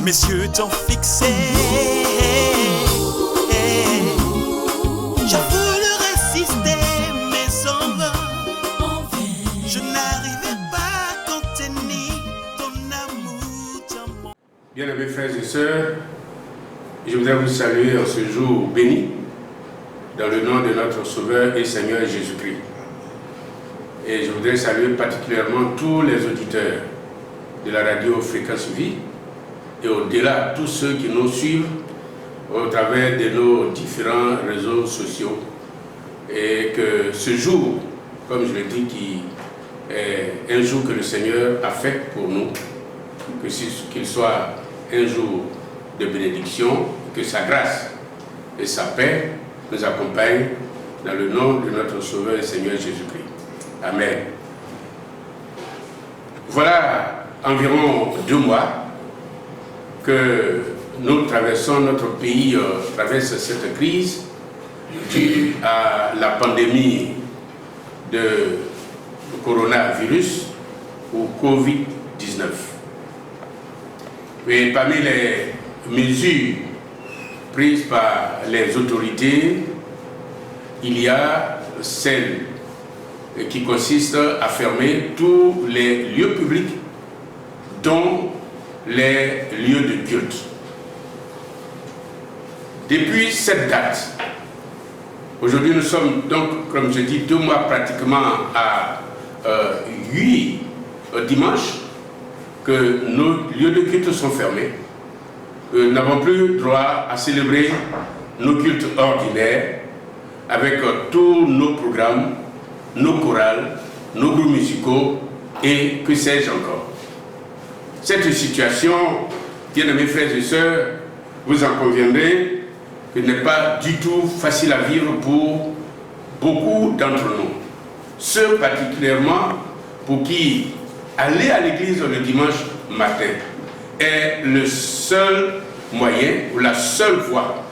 mes yeux t'ont fixé. J'ai voulu résister, mais en vain. Je n'arrivais pas à contenir ton amour, ton monde. Bien-aimés frères et sœurs, je voudrais vous saluer en ce jour béni, dans le nom de notre Sauveur et Seigneur Jésus-Christ. Et je voudrais saluer particulièrement tous les auditeurs de la radio Fréquence Vie et au-delà tous ceux qui nous suivent au travers de nos différents réseaux sociaux. Et que ce jour, comme je l'ai dit, qui est un jour que le Seigneur a fait pour nous, qu'il soit un jour de bénédiction, que sa grâce et sa paix nous accompagnent dans le nom de notre Sauveur et Seigneur Jésus-Christ. Amen. Voilà environ 2 mois que nous traversons, notre pays traverse cette crise due à la pandémie de coronavirus ou Covid-19. Et parmi les mesures prises par les autorités, il y a celle qui consiste à fermer tous les lieux publics, dont les lieux de culte. Depuis cette date, aujourd'hui nous sommes donc, comme je dis, 2 mois pratiquement à 8 dimanches que nos lieux de culte sont fermés. Nous n'avons plus droit à célébrer nos cultes ordinaires avec tous nos programmes, nos chorales, nos groupes musicaux et que sais-je encore. Cette situation, bien-aimés frères et sœurs, vous en conviendrez, n'est pas du tout facile à vivre pour beaucoup d'entre nous. Ceux particulièrement pour qui aller à l'église le dimanche matin est le seul moyen ou la seule voie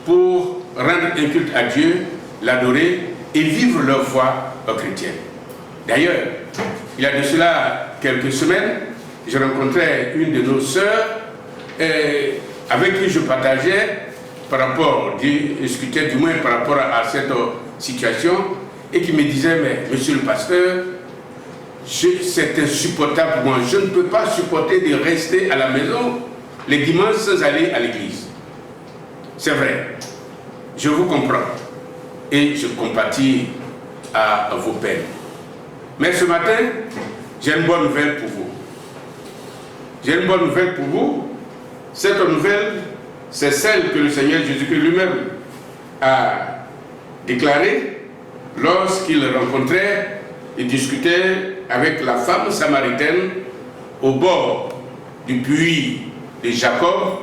pour rendre un culte à Dieu, l'adorer et vivre leur foi chrétienne. D'ailleurs, il y a de cela quelques semaines, je rencontrais une de nos sœurs avec qui je partageais par rapport, discutais du moins par rapport à cette situation et qui me disait, mais monsieur le pasteur, c'est insupportable pour moi, je ne peux pas supporter de rester à la maison les dimanches sans aller à l'église. C'est vrai, je vous comprends et je compatis à vos peines. Mais ce matin, j'ai une bonne nouvelle pour vous. J'ai une bonne nouvelle pour vous. Cette nouvelle, c'est celle que le Seigneur Jésus-Christ lui-même a déclarée lorsqu'il rencontrait et discutait avec la femme samaritaine au bord du puits de Jacob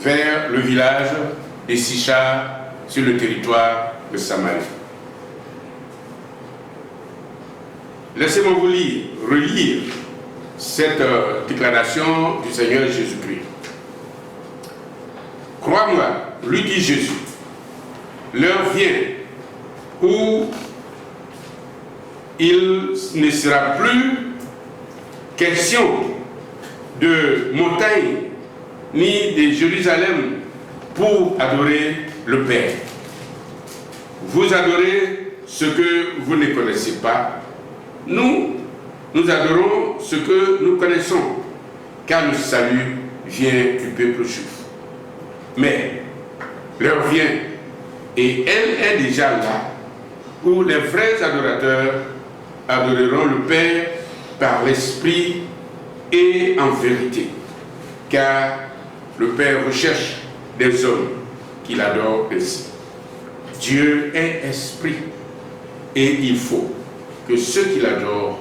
vers le village de Sichar sur le territoire de Samarie. Laissez-moi vous relire cette déclaration du Seigneur Jésus-Christ. Crois-moi, lui dit Jésus, l'heure vient où il ne sera plus question de montagne ni de Jérusalem pour adorer le Père. Vous adorez ce que vous ne connaissez pas. Nous adorons ce que nous connaissons, car le salut vient du peuple juif. Mais l'heure vient, et elle est déjà là, où les vrais adorateurs adoreront le Père par l'Esprit et en vérité, car le Père recherche des hommes qui l'adorent ainsi. Dieu est esprit, et il faut que ceux qui l'adorent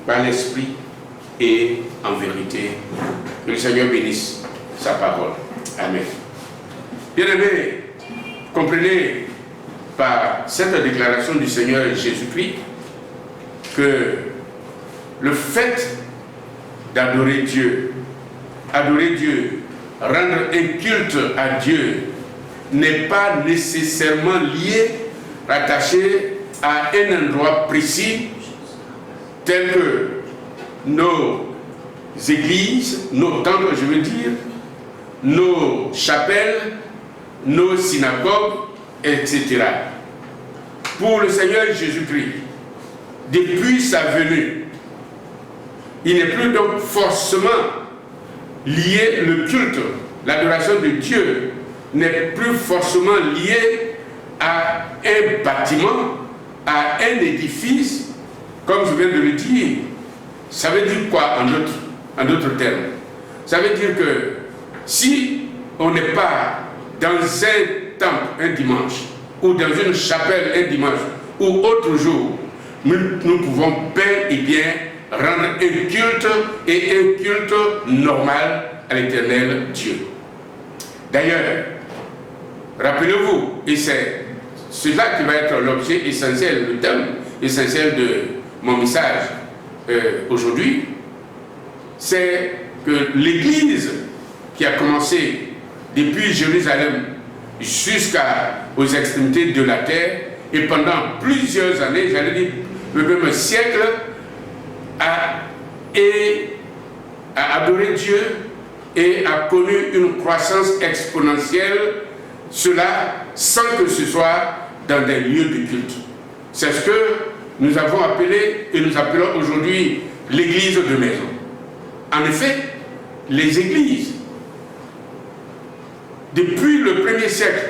par l'Esprit et en vérité. Que le Seigneur bénisse sa parole. Amen. Bien-aimés, comprenez par cette déclaration du Seigneur Jésus-Christ que le fait d'adorer Dieu, rendre un culte à Dieu n'est pas nécessairement lié, rattaché à un endroit précis tel que nos églises, nos temples, je veux dire, nos chapelles, nos synagogues, etc. Pour le Seigneur Jésus-Christ, depuis sa venue, il n'est plus donc forcément lié le culte, l'adoration de Dieu n'est plus forcément lié à un bâtiment, à un édifice, comme je viens de le dire. Ça veut dire quoi en d'autres termes? Ça veut dire que si on n'est pas dans un temple un dimanche, ou dans une chapelle un dimanche, ou autre jour, nous pouvons bel et bien rendre un culte et un culte normal à l'Éternel Dieu. D'ailleurs, rappelez-vous, et c'est cela qui va être l'objet essentiel, le thème essentiel de mon message aujourd'hui, c'est que l'Église qui a commencé depuis Jérusalem jusqu'aux extrémités de la terre, et pendant plusieurs années, j'allais dire même un siècle, a adoré Dieu et a connu une croissance exponentielle, cela sans que ce soit dans des lieux de culte. C'est ce que nous avons appelé et nous appelons aujourd'hui l'église de maison. En effet, les églises, depuis le 1er siècle,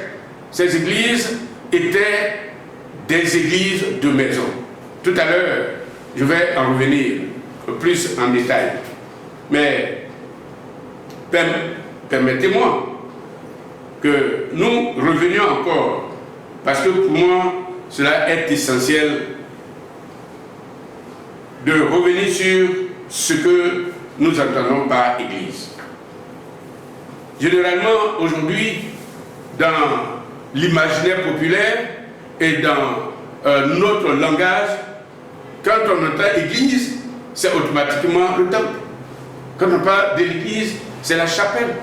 ces églises étaient des églises de maison. Tout à l'heure, je vais en revenir plus en détail. Mais permettez-moi que nous revenions encore, parce que pour moi, cela est essentiel de revenir sur ce que nous entendons par Église. Généralement, aujourd'hui, dans l'imaginaire populaire et dans notre langage, quand on entend Église, c'est automatiquement le temple. Quand on parle de l'Église, c'est la chapelle.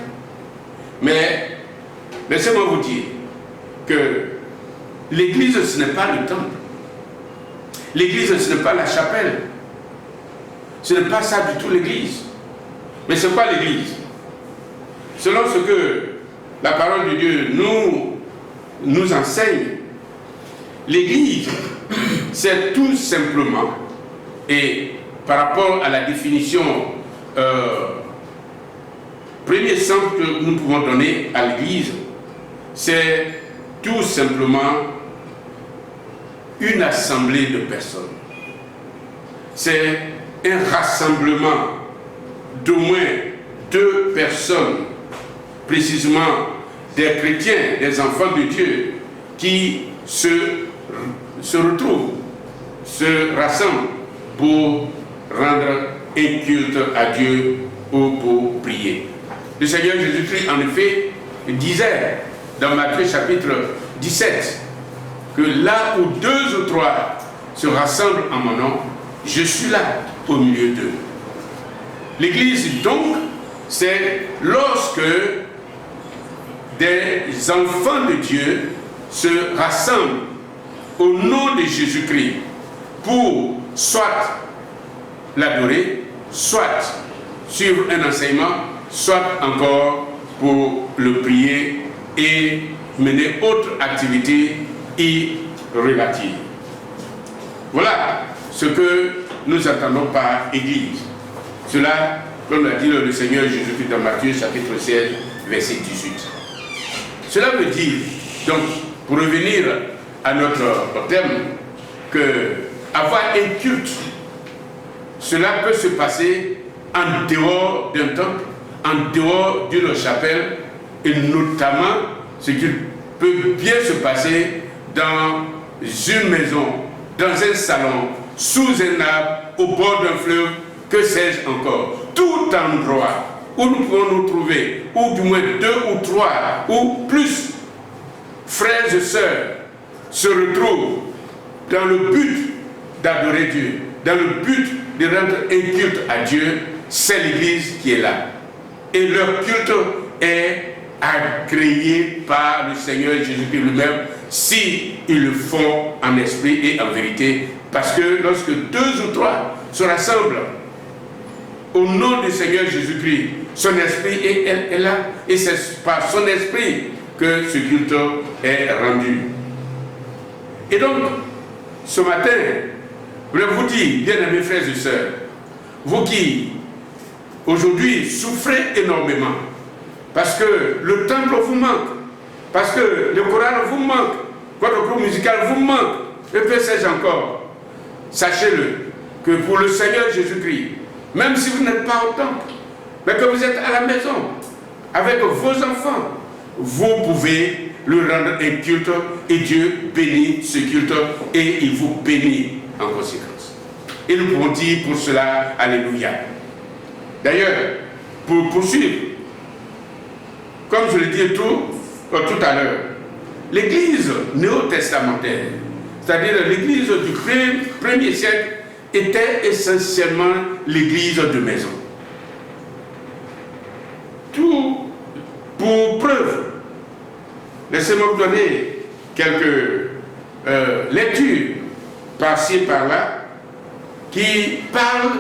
Mais laissez-moi vous dire que l'Église, ce n'est pas le temple. L'Église, ce n'est pas la chapelle. Ce n'est pas ça du tout l'Église. Mais c'est quoi l'Église? Selon ce que la parole de Dieu nous enseigne, l'Église, c'est tout simplement, et par rapport à la définition premier sens que nous pouvons donner à l'Église, c'est tout simplement une assemblée de personnes. C'est un rassemblement d'au moins 2 personnes, précisément des chrétiens, des enfants de Dieu, qui se retrouvent, se rassemblent pour rendre un culte à Dieu ou pour prier. Le Seigneur Jésus-Christ, en effet, disait dans Matthieu chapitre 17 que là où 2 ou 3 se rassemblent en mon nom, je suis là au milieu d'eux. L'Église, donc, c'est lorsque des enfants de Dieu se rassemblent au nom de Jésus-Christ pour soit l'adorer, soit suivre un enseignement, soit encore pour le prier et mener autre activité irrélative. Voilà ce que nous attendons par Église. Cela, comme l'a dit le Seigneur Jésus-Christ dans Matthieu chapitre 16, verset 18. Cela veut dire, donc, pour revenir à notre thème, que avoir un culte, cela peut se passer en dehors d'un temple, en dehors d'une chapelle, et notamment ce qui peut bien se passer dans une maison, dans un salon, sous un arbre, au bord d'un fleuve, que sais-je encore. Tout endroit où nous pouvons nous trouver, ou du moins 2 ou 3, ou plus, frères et sœurs, se retrouvent dans le but d'adorer Dieu, dans le but de rendre un culte à Dieu, c'est l'Église qui est là. Et leur culte est agréé par le Seigneur Jésus-Christ lui-même, si ils le font en esprit et en vérité. Parce que lorsque 2 ou 3 se rassemblent au nom du Seigneur Jésus-Christ, son esprit est là. Et c'est par son esprit que ce culte est rendu. Et donc, ce matin, je voulais vous dire, bien-aimés frères et sœurs, vous qui, aujourd'hui, souffrez énormément, parce que le temple vous manque, parce que le choral vous manque, votre groupe musical vous manque, et que sais-je encore, sachez-le, que pour le Seigneur Jésus-Christ, même si vous n'êtes pas au temple, mais que vous êtes à la maison, avec vos enfants, vous pouvez lui rendre un culte, et Dieu bénit ce culte, et il vous bénit en conséquence. Et nous pouvons dire pour cela, alléluia. D'ailleurs, pour poursuivre, comme je l'ai dit tout à l'heure, l'église néo-testamentaire, c'est-à-dire l'église du 1er siècle, était essentiellement l'église de maison. Tout pour preuve, laissez-moi vous donner quelques lectures par-ci par-là qui parlent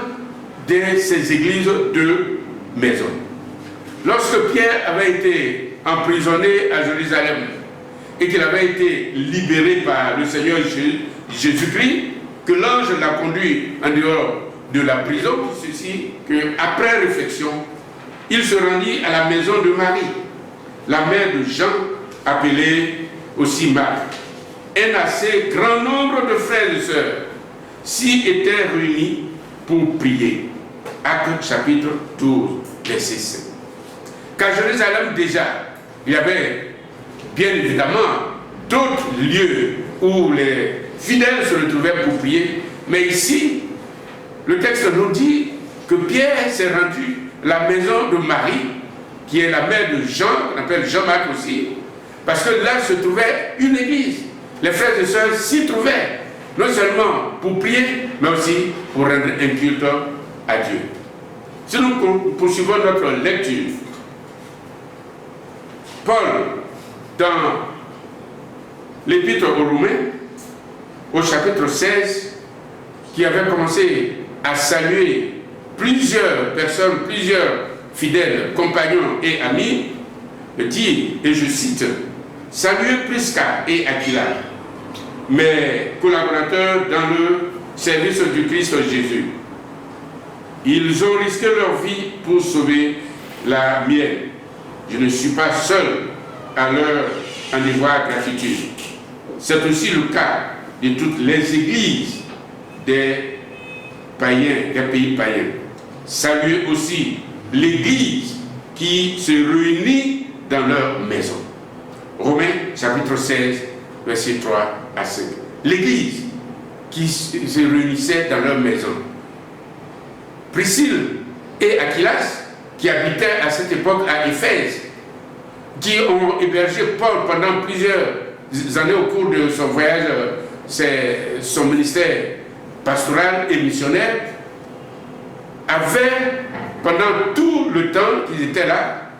de ces églises de maison. Lorsque Pierre avait été emprisonné à Jérusalem et qu'il avait été libéré par le Seigneur Jésus-Christ, que l'ange l'a conduit en dehors de la prison, ceci qu'après réflexion, il se rendit à la maison de Marie, la mère de Jean, appelée aussi Marc. Un assez grand nombre de frères et sœurs s'y étaient réunis pour prier. Actes chapitre 12, verset 5. Qu'à Jérusalem déjà, il y avait bien évidemment d'autres lieux où les fidèles se retrouvaient pour prier, mais ici, le texte nous dit que Pierre s'est rendu à la maison de Marie, qui est la mère de Jean, qu'on appelle Jean-Marc aussi, parce que là se trouvait une église. Les frères et sœurs s'y trouvaient, non seulement pour prier, mais aussi pour rendre un culte à Dieu. Si nous poursuivons notre lecture, Paul, dans l'épître aux Romains, au chapitre 16, qui avait commencé à saluer plusieurs personnes, plusieurs fidèles, compagnons et amis, dit, et je cite, « Saluez Prisca et Aquila, mes collaborateurs dans le service du Christ Jésus. Ils ont risqué leur vie pour sauver la mienne. Je ne suis pas seul à leur en devoir gratitude. C'est aussi le cas de toutes les églises des païens, des pays païens. Saluez aussi l'église qui se réunit dans leur maison. » Romains chapitre 16, versets 3 à 5. L'église qui se réunissait dans leur maison. Priscille et Aquilas, qui habitaient à cette époque à Éphèse, qui ont hébergé Paul pendant plusieurs années au cours de son voyage, son ministère pastoral et missionnaire, avaient, pendant tout le temps qu'ils étaient là,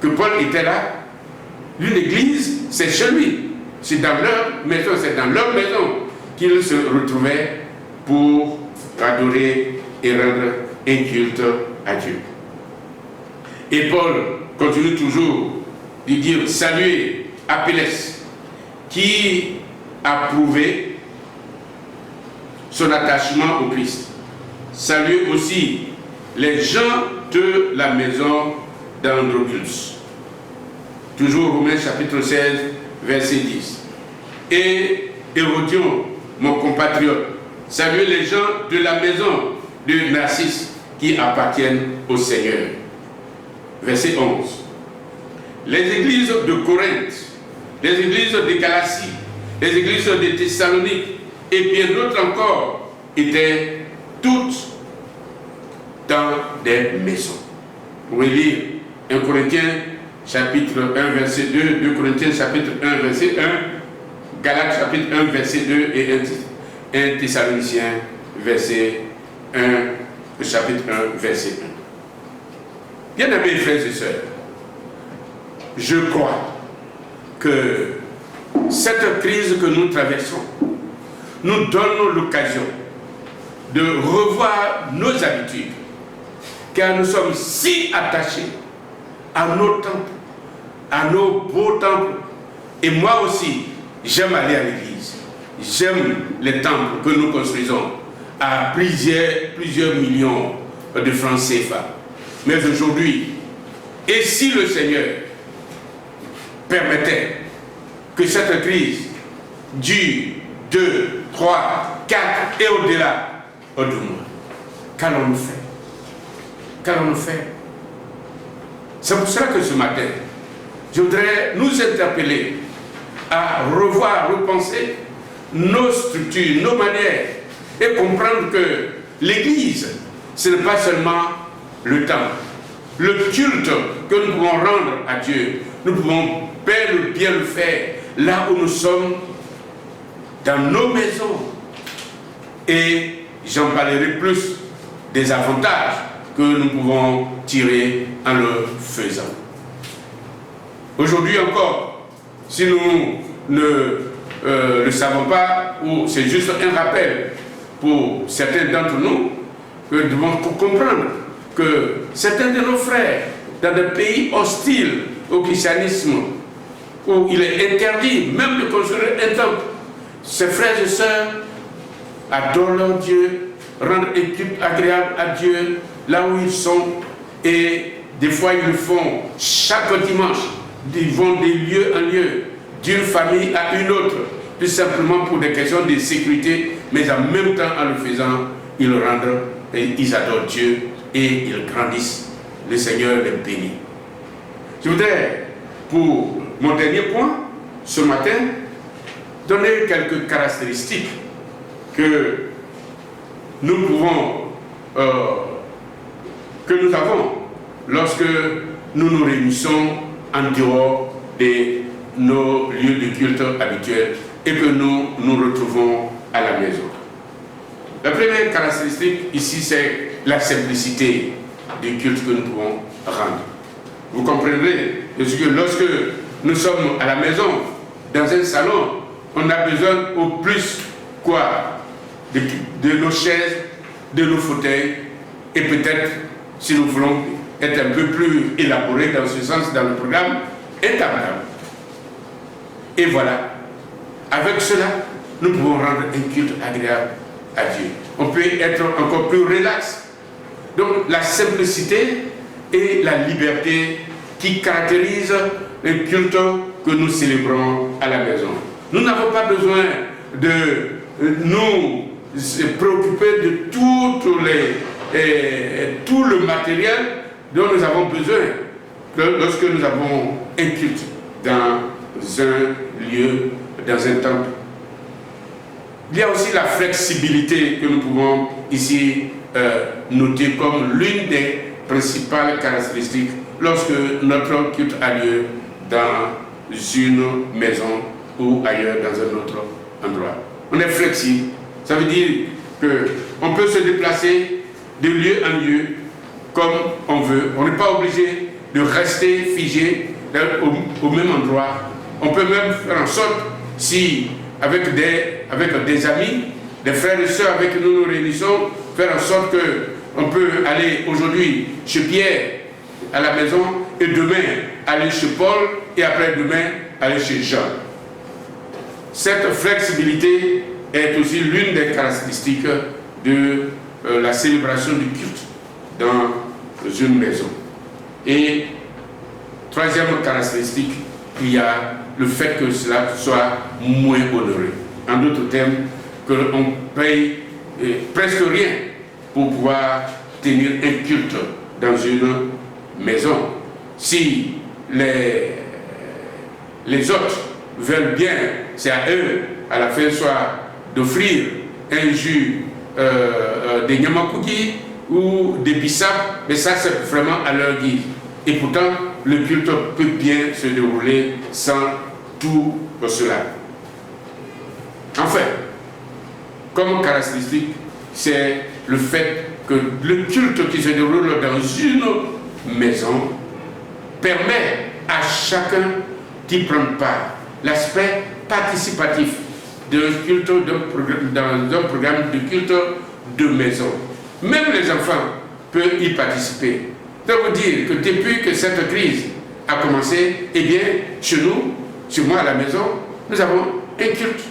que Paul était là, une église, c'est chez lui, c'est dans leur maison qu'ils se retrouvaient pour adorer et rendre un culte à Dieu. Et Paul continue toujours de dire, saluez Apelles, qui a prouvé son attachement au Christ. Saluez aussi les gens de la maison d'Andronicus. Toujours Romains chapitre 16, verset 10. Et Hérodion, mon compatriote, saluez les gens de la maison de Narcisse qui appartiennent au Seigneur. Verset 11. Les églises de Corinthe, les églises de Galatie, les églises de Thessalonique et bien d'autres encore étaient toutes dans des maisons. Vous pouvez lire 1 Corinthiens chapitre 1 verset 2, 2 Corinthiens chapitre 1 verset 1, Galates chapitre 1 verset 2 et 1 Thessaloniciens verset 1, chapitre 1 verset 1. Bien-aimés frères et sœurs, je crois que cette crise que nous traversons nous donne l'occasion de revoir nos habitudes. car nous sommes si attachés à nos temples, à nos beaux temples. Et moi aussi, j'aime aller à l'église. J'aime les temples que nous construisons à plusieurs millions de francs CFA. Mais aujourd'hui, et si le Seigneur permettait que cette crise dure 2, 3, 4 et au-delà de mois, qu'allons-nous faire? Qu'allons-nous faire? C'est pour cela que ce matin, je voudrais nous interpeller à revoir, repenser nos structures, nos manières et comprendre que l'Église, ce n'est pas seulement le temple. Le culte que nous pouvons rendre à Dieu, nous pouvons bien le faire là où nous sommes, dans nos maisons. Et j'en parlerai plus des avantages que nous pouvons tirer en le faisant. Aujourd'hui encore, si nous ne le savons pas, ou c'est juste un rappel pour certains d'entre nous, que nous devons comprendre que certains de nos frères, dans des pays hostiles au christianisme, où il est interdit même de construire un temple, ces frères et sœurs adorent leur Dieu, rendent un culte agréable à Dieu là où ils sont, et des fois ils le font chaque dimanche. Ils vont de lieu en lieu, d'une famille à une autre, tout simplement pour des questions de sécurité, mais en même temps, en le faisant, ils rendent et ils adorent Dieu et ils grandissent. Le Seigneur les bénit. Je voudrais, pour mon dernier point, ce matin, donner quelques caractéristiques que nous pouvons, que nous avons lorsque nous nous réunissons en dehors de nos lieux de culte habituels et que nous nous retrouvons à la maison. La première caractéristique ici, c'est la simplicité du culte que nous pouvons rendre. Vous comprendrez que lorsque nous sommes à la maison, dans un salon, on a besoin au plus quoi de nos chaises, de nos fauteuils, et peut-être, si nous voulons être un peu plus élaboré dans ce sens, dans le programme, un tabernacle. Et voilà, avec cela, nous pouvons rendre un culte agréable à Dieu. On peut être encore plus relax. Donc la simplicité et la liberté qui caractérisent le culte que nous célébrons à la maison. Nous n'avons pas besoin de nous préoccuper de tout le matériel dont nous avons besoin lorsque nous avons un culte dans un lieu, dans un temple. Il y a aussi la flexibilité que nous pouvons ici noter comme l'une des principales caractéristiques lorsque notre culte a lieu dans une maison ou ailleurs dans un autre endroit. On est flexible, ça veut dire qu'on peut se déplacer de lieu en lieu comme on veut. On n'est pas obligé de rester figé au même endroit. On peut même faire en sorte, si avec des amis, des frères et sœurs avec qui nous nous réunissons, faire en sorte qu'on peut aller aujourd'hui chez Pierre à la maison et demain aller chez Paul et après-demain aller chez Jean. Cette flexibilité est aussi l'une des caractéristiques de la célébration du culte dans une maison. Et troisième caractéristique, il y a le fait que cela soit moins honoré. En d'autres termes, qu'on paye presque rien pour pouvoir tenir un culte dans une maison. Si les autres veulent bien, c'est à eux, à la fin, soit d'offrir un jus de nyamakuki ou des bissap, mais ça c'est vraiment à leur guise. Et pourtant, le culte peut bien se dérouler sans tout cela. Enfin, comme caractéristique, c'est le fait que le culte qui se déroule dans une maison permet à chacun d'y prendre part. L'aspect participatif d'un culte, dans un programme de culte de maison. Même les enfants peut y participer. Je peux vous dire que depuis que cette crise a commencé, eh bien, chez nous, chez moi à la maison, nous avons un culte.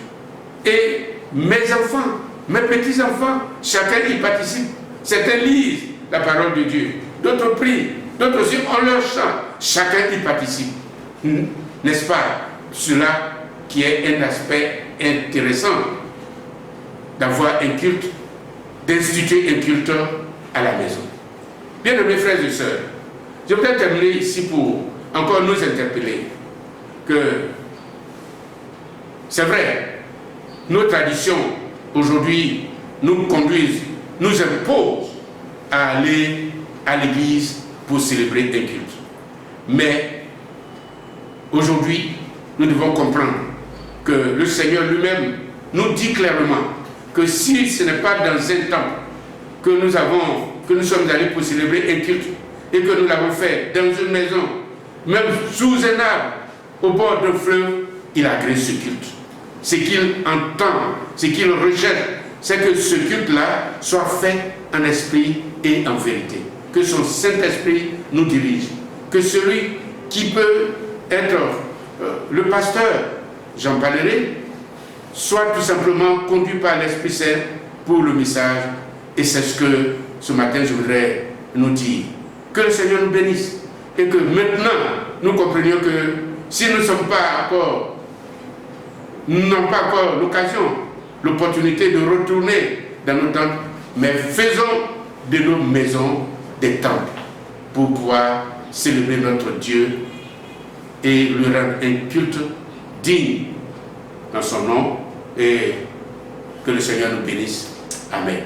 Et mes enfants, mes petits-enfants, chacun y participe. Certains lisent la parole de Dieu, d'autres prient, d'autres aussi ont leur chant. Chacun y participe. N'est-ce pas cela qui est un aspect intéressant d'avoir un culte, d'instituer un culte à la maison. Bien-aimés frères et sœurs, je voudrais terminer ici pour encore nous interpeller que c'est vrai, nos traditions aujourd'hui nous conduisent, nous imposent à aller à l'église pour célébrer un culte. Mais aujourd'hui, nous devons comprendre que le Seigneur lui-même nous dit clairement que si ce n'est pas dans un temple que nous sommes allés pour célébrer un culte et que nous l'avons fait dans une maison, même sous un arbre, au bord d'un fleuve, il agrée ce culte. Ce qu'il entend, ce qu'il recherche, c'est que ce culte-là soit fait en esprit et en vérité. Que son Saint-Esprit nous dirige. Que celui qui peut être le pasteur, j'en parlerai, soit tout simplement conduit par l'Esprit Saint pour le message. Et c'est ce que ce matin je voudrais nous dire. Que le Seigneur nous bénisse. Et que maintenant, nous comprenions que si nous n'avons pas encore l'occasion, l'opportunité de retourner dans nos temples, mais faisons de nos maisons des temples pour pouvoir célébrer notre Dieu et lui rendre un culte digne dans son nom, et que le Seigneur nous bénisse. Amen.